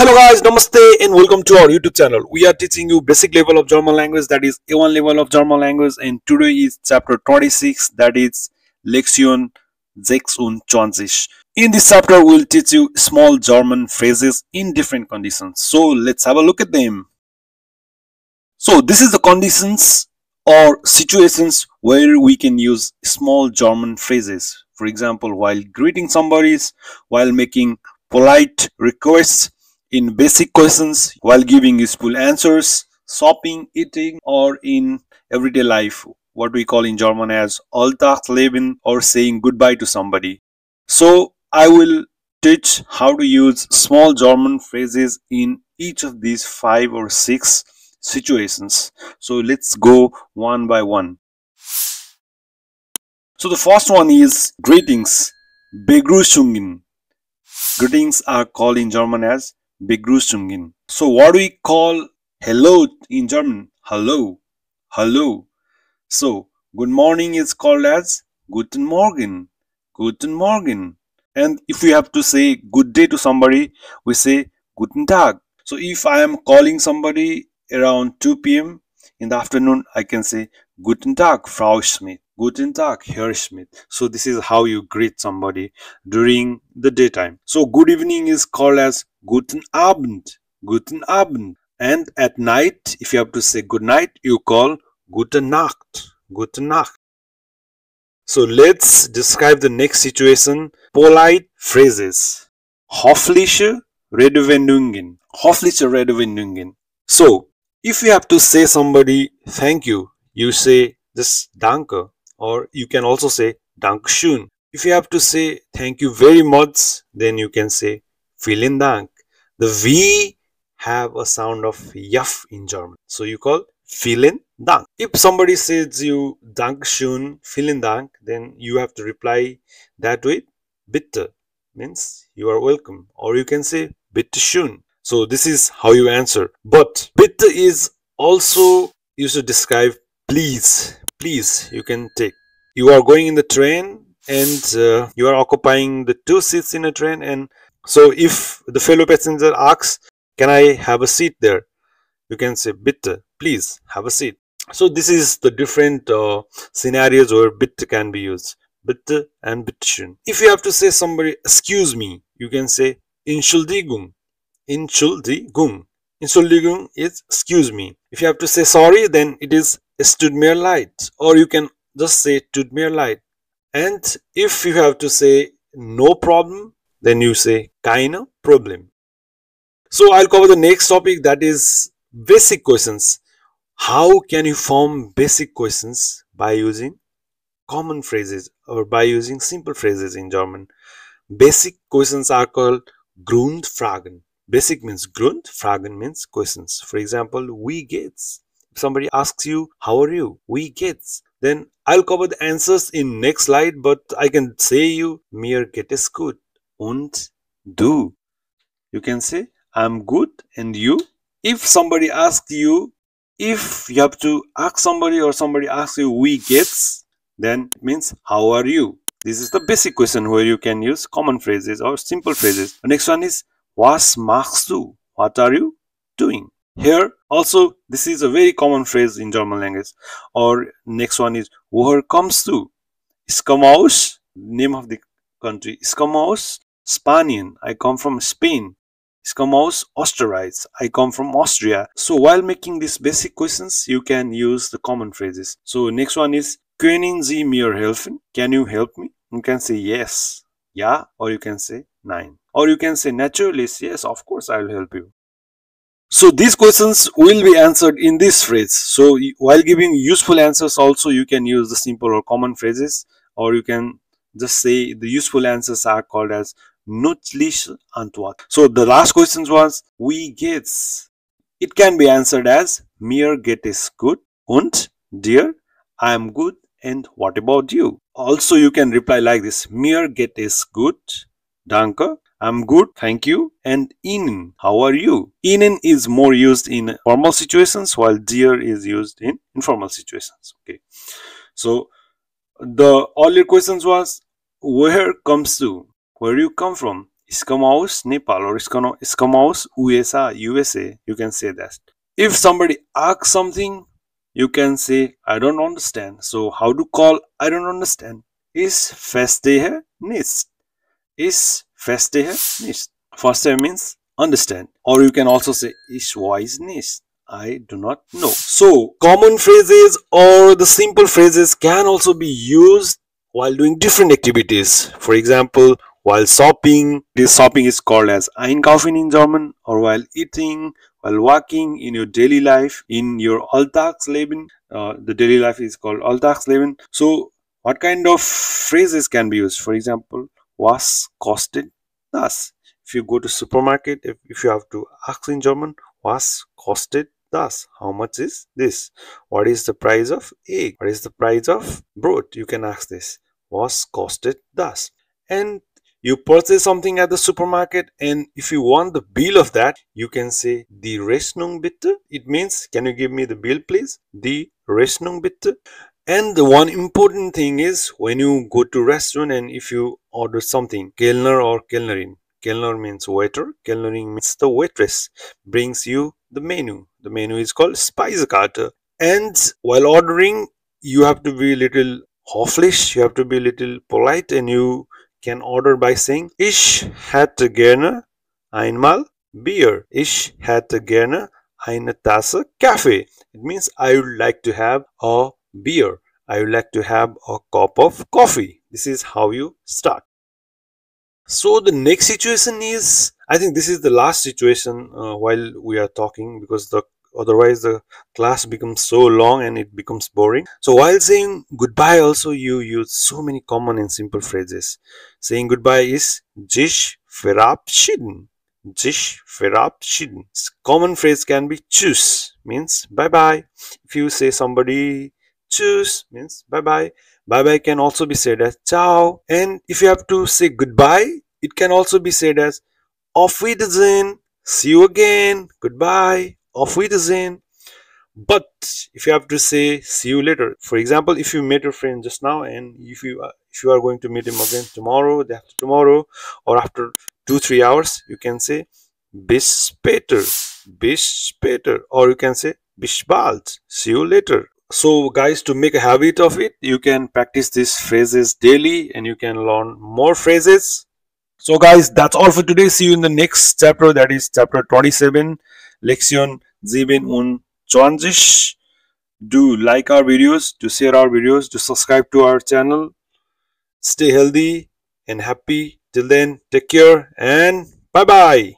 Hello guys, namaste and welcome to our YouTube channel. We are teaching you basic level of German language, that is A1 level of German language, and today is chapter 26, that is Lektion 26. In this chapter we will teach you small German phrases in different conditions. So let's have a look at them. So this is the conditions or situations where we can use small German phrases. For example, while greeting somebody, while making polite requests, in basic questions, while giving useful answers, shopping, eating, or in everyday life, what we call in German as Alltagsleben, or saying goodbye to somebody. So I will teach how to use small German phrases in each of these 5 or 6 situations. So let's go one by one. So the first one is greetings, Begrüßungen. Greetings are called in German as Begrüßungen. So what do we call hello in German? Hello. Hello. So good morning is called as Guten Morgen. Guten Morgen. And if we have to say good day to somebody, we say Guten Tag. So if I am calling somebody around 2 p.m. in the afternoon, I can say Guten Tag, Frau Schmidt. Guten Tag, Herr Schmidt. So this is how you greet somebody during the daytime. So good evening is called as Guten Abend. Guten Abend. And at night, if you have to say good night, you call Gute Nacht. Gute Nacht. So let's describe the next situation. Polite phrases. Höfliche Redewendungen. Höfliche Redewendungen. So if you have to say somebody thank you, you say just Danke, or you can also say Dankeschön. If you have to say thank you very much, then you can say Vielen Dank. The V have a sound of Yaf in German, so you call Vielen Dank. If somebody says you Dankeschön, Vielen Dank, then you have to reply that with Bitte, means you are welcome, or you can say Bitte schön. So this is how you answer. But Bitte is also used to describe please. Please, you can take. You are going in the train and you are occupying the 2 seats in a train, and so if the fellow passenger asks, can I have a seat there? You can say Bitte, please have a seat. So this is the different scenarios where Bitte can be used. Bitte and Bitteschön. If you have to say somebody excuse me, you can say Entschuldigung. Entschuldigung. Entschuldigung is excuse me. If you have to say sorry, then it is es tut mir leid, or you can just say tut mir leid. And if you have to say no problem, then you say keine Problem. So I'll cover the next topic, that is basic questions. How can you form basic questions by using common phrases or by using simple phrases in German? Basic questions are called Grundfragen. Basic means Grund, Fragen means questions. For example, wie geht's? If somebody asks you, how are you? Wie geht's? Then I'll cover the answers in next slide, but I can say you, mir geht es gut. Und du? You can say, I'm good, and you? If somebody asks you, if you have to ask somebody or somebody asks you, wie geht's? Then it means, how are you? This is the basic question where you can use common phrases or simple phrases. The next one is, was machst du? What are you doing? Here also this is a very common phrase in German language. Or next one is, woher kommst du? Ich komme aus, name of the country. Ich komme aus Spanien. I come from Spain. Ich komme aus Österreich. I come from Austria. So while making these basic questions, you can use the common phrases. So next one is, können Sie mir helfen? Can you help me? You can say yes, ja, or you can say nein. Or you can say naturally, yes, of course I will help you. So these questions will be answered in this phrase. So while giving useful answers also, you can use the simple or common phrases, or you can just say the useful answers are called as nützliche Antwort. So the last question was, wie geht's? It can be answered as mir geht es gut und dir? I am good, and what about you? Also you can reply like this, mir geht es gut, danke, I'm good, thank you, and Ihnen, how are you? Ihnen is more used in formal situations, while dir is used in informal situations. Okay, so the all your questions was, where comes to? Where you come from? Eskimos, Nepal, or Eskimos, USA, you can say that. If somebody asks something, you can say, I don't understand. So, how to call I don't understand? Is verstehe nicht. Is verstehe nicht. Verstehe means understand. Or you can also say, ich weiß nicht. I do not know. So, common phrases or the simple phrases can also be used while doing different activities. For example, while shopping, this shopping is called as einkaufen in German, or while eating, while walking in your daily life, in your Alltagsleben. The daily life is called Alltagsleben. So, what kind of phrases can be used? For example, was kostet das? If you go to supermarket, if you have to ask in German, was kostet das? How much is this? What is the price of egg? What is the price of bread? You can ask this. Was kostet das? And you purchase something at the supermarket, and if you want the bill of that, you can say die Rechnung bitte. It means, can you give me the bill please? Die Rechnung bitte. And the one important thing is, when you go to restaurant and if you order something, Kellner or Kellnerin. Kellner means waiter, Kellnerin means the waitress brings you the menu. The menu is called Speisekarte. And while ordering, you have to be a little höflich, you have to be a little polite, and you can order by saying, Ich hätte gerne einmal Bier. Ich hätte gerne eine Tasse Kaffee. It means I would like to have a beer. I would like to have a cup of coffee. This is how you start. So the next situation is, I think this is the last situation while we are talking, because otherwise the class becomes so long and it becomes boring. So while saying goodbye also, you use so many common and simple phrases. Saying goodbye is sich verabschieden. Sich verabschieden. Common phrase can be tschüss, means bye bye. If you say somebody tschüss, means bye bye. Bye bye can also be said as ciao. And if you have to say goodbye, it can also be said as auf Wiedersehen, see you again, goodbye, auf Wiedersehen. But if you have to say see you later, for example, if you met your friend just now and if you are going to meet him again tomorrow, day after tomorrow, or after 2-3 hours, you can say bis später, or you can say bis bald, see you later. So guys, to make a habit of it, you can practice these phrases daily and you can learn more phrases. So guys, that's all for today. See you in the next chapter, that is chapter 27, Lektion 27. Do like our videos, to share our videos, to subscribe to our channel. Stay healthy and happy. Till then, take care and bye bye.